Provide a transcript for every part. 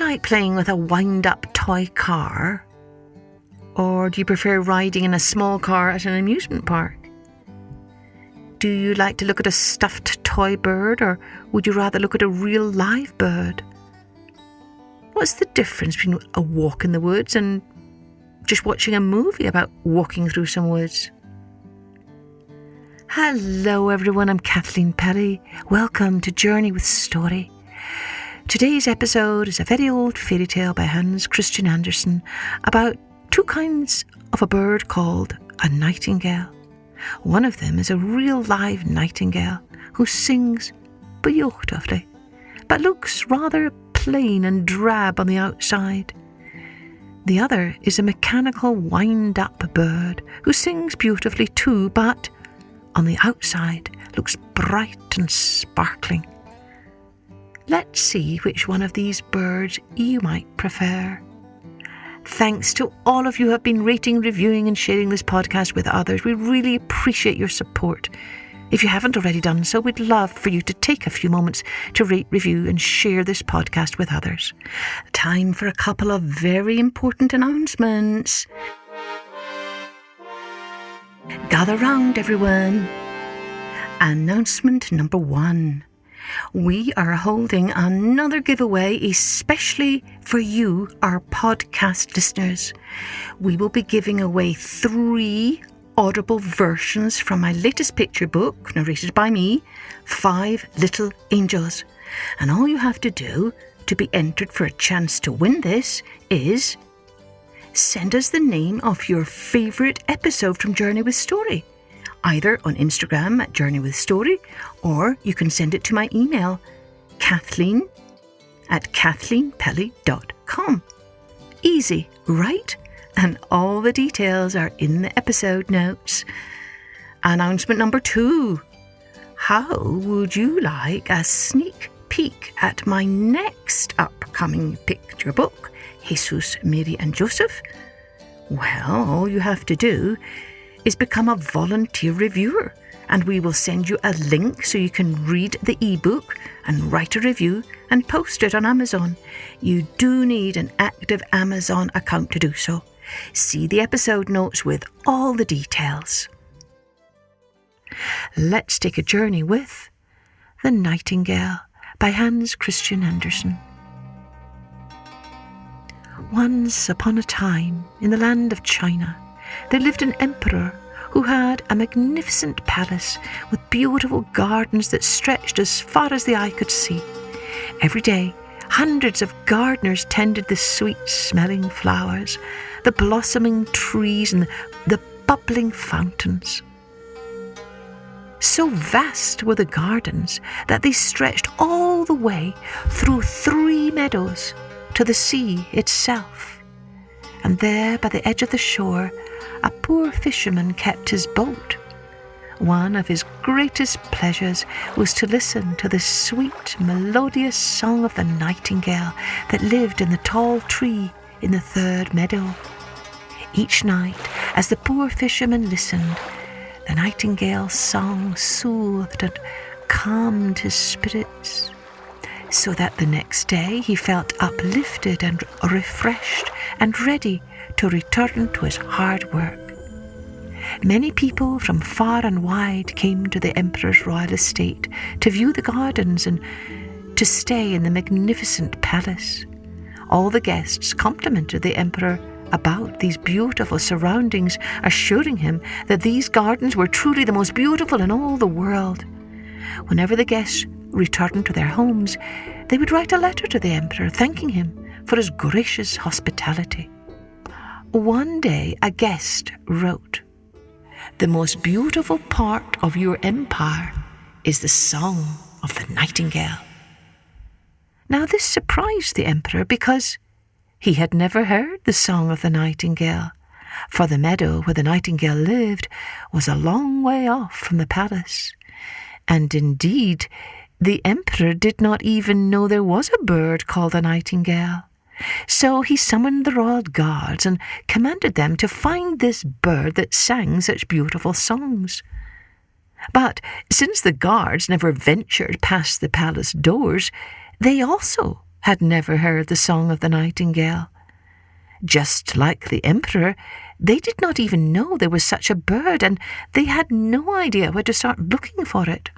like playing with a wind-up toy car? Or do you prefer riding in a small car at an amusement park? Do you like to look at a stuffed toy bird, or would you rather look at a real live bird? What's the difference between a walk in the woods and just watching a movie about walking through some woods? Hello everyone, I'm Kathleen Pelly. Welcome to Journey with Story. Today's episode is a very old fairy tale by Hans Christian Andersen about two kinds of a bird called a nightingale. One of them is a real live nightingale who sings beautifully, but looks rather plain and drab on the outside. The other is a mechanical wind-up bird who sings beautifully too, but on the outside looks bright and sparkling. Let's see which one of these birds you might prefer. Thanks to all of you who have been rating, reviewing and sharing this podcast with others. We really appreciate your support. If you haven't already done so, we'd love for you to take a few moments to rate, review and share this podcast with others. Time for a couple of very important announcements. Gather round, everyone. Announcement number 1. We are holding another giveaway especially for you, our podcast listeners. We will be giving away 3 audible versions from my latest picture book, narrated by me, 5 Little Angels. And all you have to do to be entered for a chance to win this is send us the name of your favourite episode from Journey with Story, either on Instagram at Journey with Story, or you can send it to my email, kathleen@kathleenpelly.com. Easy, right? And all the details are in the episode notes. Announcement number 2. How would you like a sneak peek at my next upcoming picture book, Jesus, Mary and Joseph? Well, all you have to do is become a volunteer reviewer, and we will send you a link so you can read the ebook and write a review and post it on Amazon. You do need an active Amazon account to do so. See the episode notes with all the details. Let's take a journey with The Nightingale by Hans Christian Andersen. Once upon a time, in the land of China, there lived an emperor who had a magnificent palace with beautiful gardens that stretched as far as the eye could see. Every day, hundreds of gardeners tended the sweet-smelling flowers, the blossoming trees and the bubbling fountains. So vast were the gardens that they stretched all the way through 3 meadows to the sea itself. And there, by the edge of the shore, a poor fisherman kept his boat. One of his greatest pleasures was to listen to the sweet, melodious song of the nightingale that lived in the tall tree in the 3rd meadow. Each night, as the poor fisherman listened, the nightingale's song soothed and calmed his spirits, so that the next day he felt uplifted and refreshed and ready to return to his hard work. Many people from far and wide came to the emperor's royal estate to view the gardens and to stay in the magnificent palace. All the guests complimented the emperor about these beautiful surroundings, assuring him that these gardens were truly the most beautiful in all the world. Whenever the guests returned to their homes, they would write a letter to the emperor thanking him for his gracious hospitality. One day a guest wrote, "The most beautiful part of your empire is the song of the nightingale." Now this surprised the emperor because he had never heard the song of the nightingale, for the meadow where the nightingale lived was a long way off from the palace. And indeed, the emperor did not even know there was a bird called a nightingale. So he summoned the royal guards and commanded them to find this bird that sang such beautiful songs. But since the guards never ventured past the palace doors, they also had never heard the song of the nightingale. Just like the emperor, they did not even know there was such a bird, and they had no idea where to start looking for it.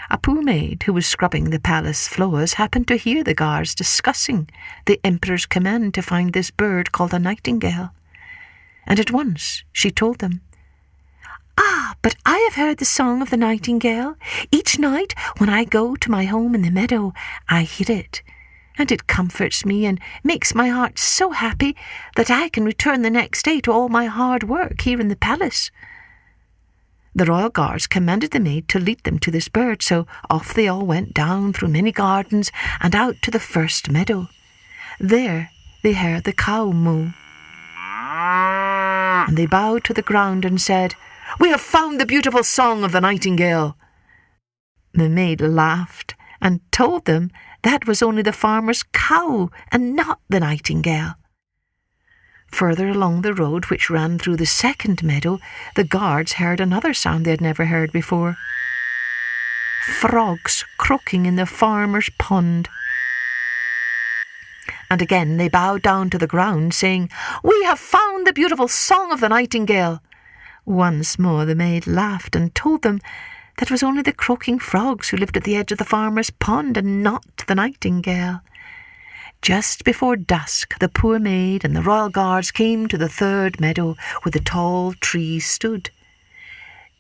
A poor maid who was scrubbing the palace floors happened to hear the guards discussing the emperor's command to find this bird called a nightingale, and at once she told them, "Ah, but I have heard the song of the nightingale. Each night when I go to my home in the meadow, I hear it, and it comforts me and makes my heart so happy that I can return the next day to all my hard work here in the palace." The royal guards commanded the maid to lead them to this bird, so off they all went down through many gardens and out to the first meadow. There they heard the cow moo, and they bowed to the ground and said, "We have found the beautiful song of the nightingale." The maid laughed and told them that was only the farmer's cow and not the nightingale. Further along the road which ran through the second meadow, the guards heard another sound they had never heard before. Frogs croaking in the farmer's pond. And again they bowed down to the ground, saying, "We have found the beautiful song of the nightingale." Once more the maid laughed and told them that was only the croaking frogs who lived at the edge of the farmer's pond and not the nightingale. Just before dusk, the poor maid and the royal guards came to the third meadow where the tall tree stood.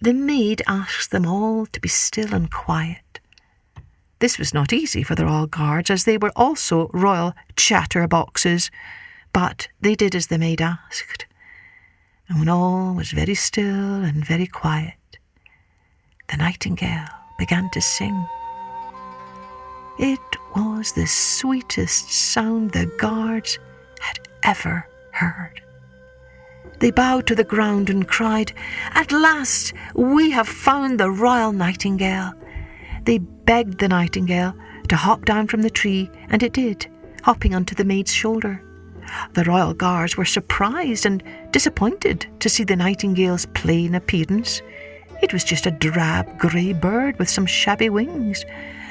The maid asked them all to be still and quiet. This was not easy for the royal guards, as they were also royal chatterboxes, but they did as the maid asked. And when all was very still and very quiet, the nightingale began to sing. It was the sweetest sound the guards had ever heard. They bowed to the ground and cried, "At last we have found the royal nightingale." They begged the nightingale to hop down from the tree, and it did, hopping onto the maid's shoulder. The royal guards were surprised and disappointed to see the nightingale's plain appearance. It was just a drab grey bird with some shabby wings.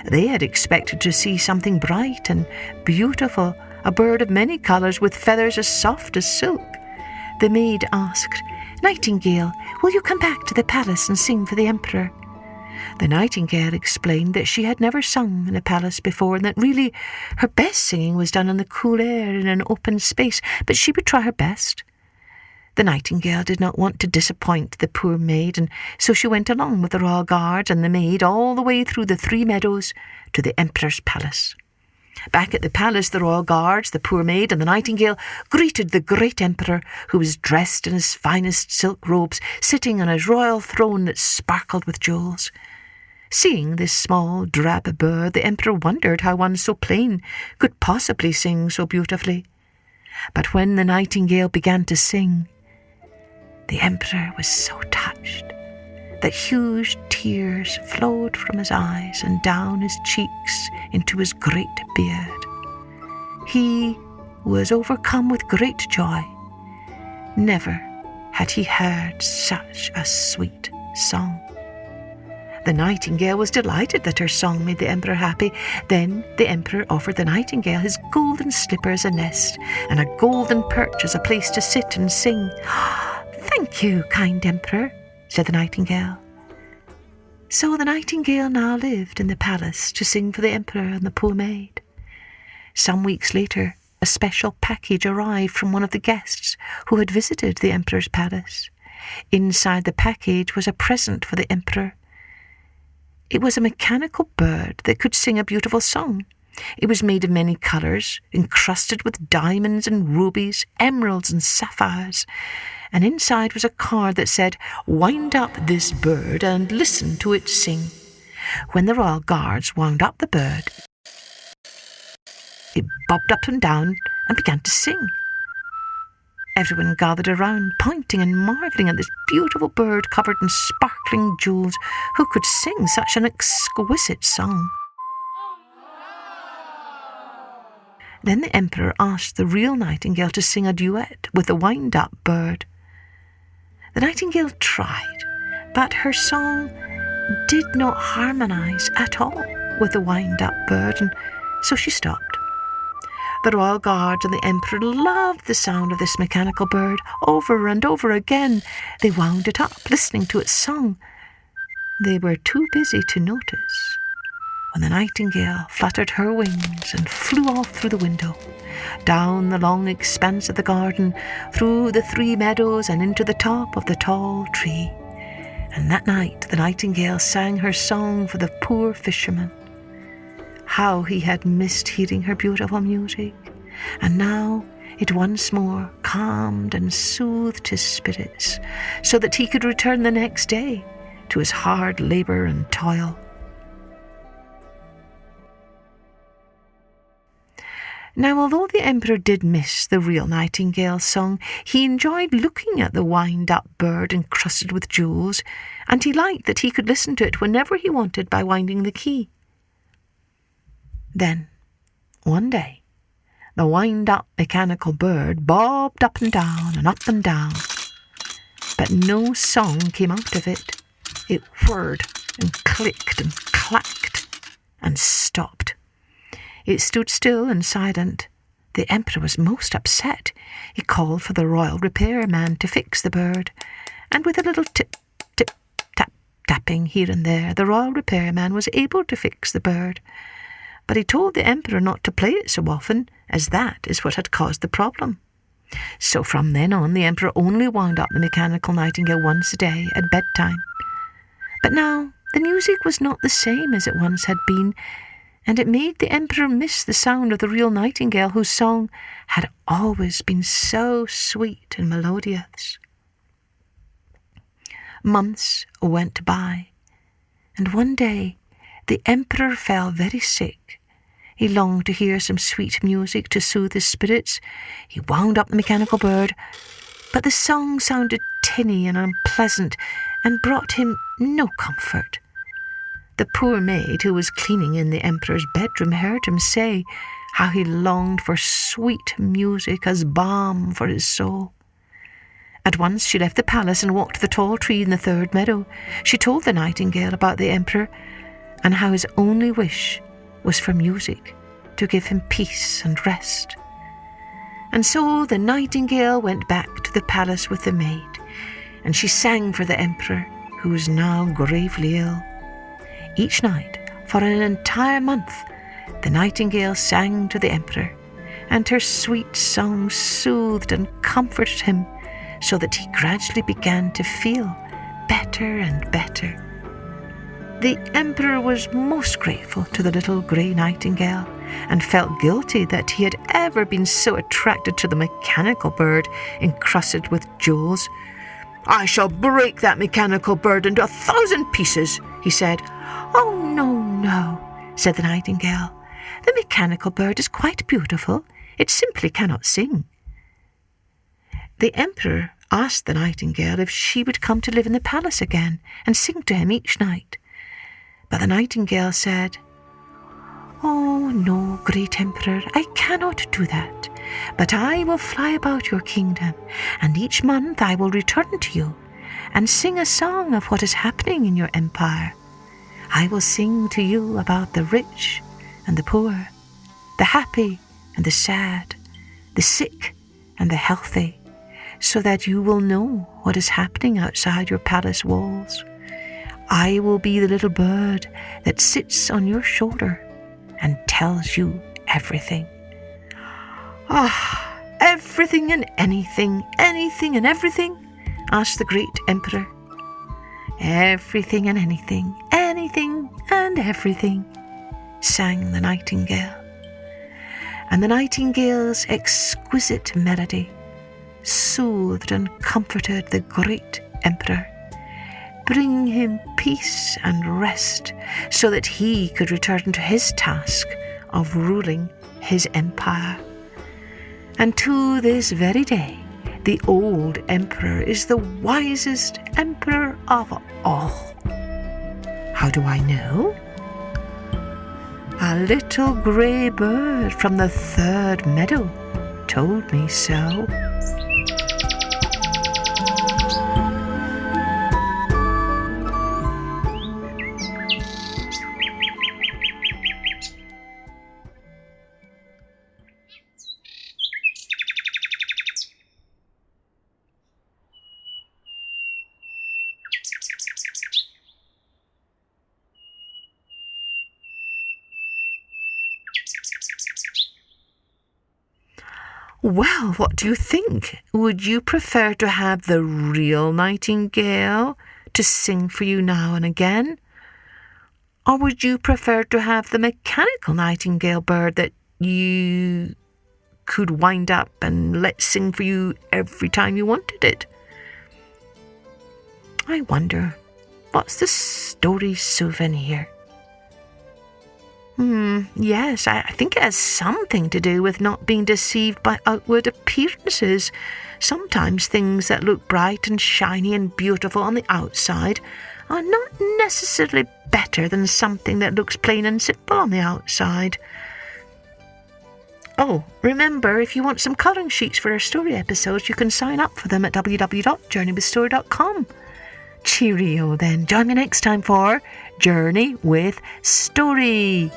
They had expected to see something bright and beautiful, a bird of many colours with feathers as soft as silk. The maid asked, "Nightingale, will you come back to the palace and sing for the emperor?" The nightingale explained that she had never sung in a palace before, and that really her best singing was done in the cool air in an open space, but she would try her best. The nightingale did not want to disappoint the poor maid, and so she went along with the royal guards and the maid all the way through the 3 meadows to the emperor's palace. Back at the palace, the royal guards, the poor maid, and the nightingale greeted the great emperor, who was dressed in his finest silk robes, sitting on his royal throne that sparkled with jewels. Seeing this small, drab bird, the emperor wondered how one so plain could possibly sing so beautifully. But when the nightingale began to sing, the emperor was so touched that huge tears flowed from his eyes and down his cheeks into his great beard. He was overcome with great joy. Never had he heard such a sweet song. The nightingale was delighted that her song made the emperor happy. Then the emperor offered the nightingale his golden slipper as a nest and a golden perch as a place to sit and sing. "Thank you, kind emperor," said the nightingale. So the nightingale now lived in the palace to sing for the emperor and the poor maid. Some weeks later, a special package arrived from one of the guests who had visited the emperor's palace. Inside the package was a present for the emperor. It was a mechanical bird that could sing a beautiful song. It was made of many colours, encrusted with diamonds and rubies, emeralds and sapphires. And inside was a card that said, "Wind up this bird and listen to it sing." When the royal guards wound up the bird, it bobbed up and down and began to sing. Everyone gathered around, pointing and marvelling at this beautiful bird covered in sparkling jewels, who could sing such an exquisite song. Then the emperor asked the real nightingale to sing a duet with the wind-up bird. The nightingale tried, but her song did not harmonise at all with the wind-up bird, and so she stopped. The royal guards and the emperor loved the sound of this mechanical bird. Over and over again they wound it up, listening to its song. They were too busy to notice when the nightingale fluttered her wings and flew off through the window, down the long expanse of the garden, through the 3 meadows and into the top of the tall tree. And that night the nightingale sang her song for the poor fisherman. How he had missed hearing her beautiful music, and now it once more calmed and soothed his spirits, so that he could return the next day to his hard labour and toil. Now, although the emperor did miss the real nightingale's song, he enjoyed looking at the wind-up bird encrusted with jewels, and he liked that he could listen to it whenever he wanted by winding the key. Then, one day, the wind-up mechanical bird bobbed up and down, but no song came out of it. It whirred and clicked and clacked and stopped. It stood still and silent. The emperor was most upset. He called for the royal repairman to fix the bird, and with a little tip, tip, tap, tapping here and there, the royal repairman was able to fix the bird. But he told the emperor not to play it so often, as that is what had caused the problem. So from then on, the emperor only wound up the mechanical nightingale once a day at bedtime. But now the music was not the same as it once had been, and it made the emperor miss the sound of the real nightingale, whose song had always been so sweet and melodious. Months went by, and one day the emperor fell very sick. He longed to hear some sweet music to soothe his spirits. He wound up the mechanical bird, but the song sounded tinny and unpleasant and brought him no comfort. The poor maid who was cleaning in the emperor's bedroom heard him say how he longed for sweet music as balm for his soul. At once she left the palace and walked to the tall tree in the 3rd meadow. She told the nightingale about the emperor and how his only wish was for music to give him peace and rest. And so the nightingale went back to the palace with the maid, and she sang for the emperor, who was now gravely ill. Each night, for an entire month, the nightingale sang to the emperor, and her sweet song soothed and comforted him, so that he gradually began to feel better and better. The emperor was most grateful to the little grey nightingale, and felt guilty that he had ever been so attracted to the mechanical bird encrusted with jewels. "I shall break that mechanical bird into 1,000 pieces," he said. "Oh, no," said the nightingale. "The mechanical bird is quite beautiful. It simply cannot sing." The emperor asked the nightingale if she would come to live in the palace again and sing to him each night. But the nightingale said, "Oh, no, great emperor, I cannot do that. But I will fly about your kingdom, and each month I will return to you and sing a song of what is happening in your empire. I will sing to you about the rich and the poor, the happy and the sad, the sick and the healthy, so that you will know what is happening outside your palace walls. I will be the little bird that sits on your shoulder and tells you everything." "Ah, everything and anything, anything and everything?" asked the great emperor. "Everything and anything, anything and everything," sang the nightingale. And the nightingale's exquisite melody soothed and comforted the great emperor, bring him peace and rest, so that he could return to his task of ruling his empire. And to this very day, the old emperor is the wisest emperor of all. How do I know? A little grey bird from the 3rd meadow told me so. Well, what do you think? Would you prefer to have the real nightingale to sing for you now and again? Or would you prefer to have the mechanical nightingale bird that you could wind up and let sing for you every time you wanted it? I wonder, what's the story souvenir? Yes, I think it has something to do with not being deceived by outward appearances. Sometimes things that look bright and shiny and beautiful on the outside are not necessarily better than something that looks plain and simple on the outside. Oh, remember, if you want some colouring sheets for our story episodes, you can sign up for them at www.journeywithstory.com. Cheerio then. Join me next time for Journey with Story.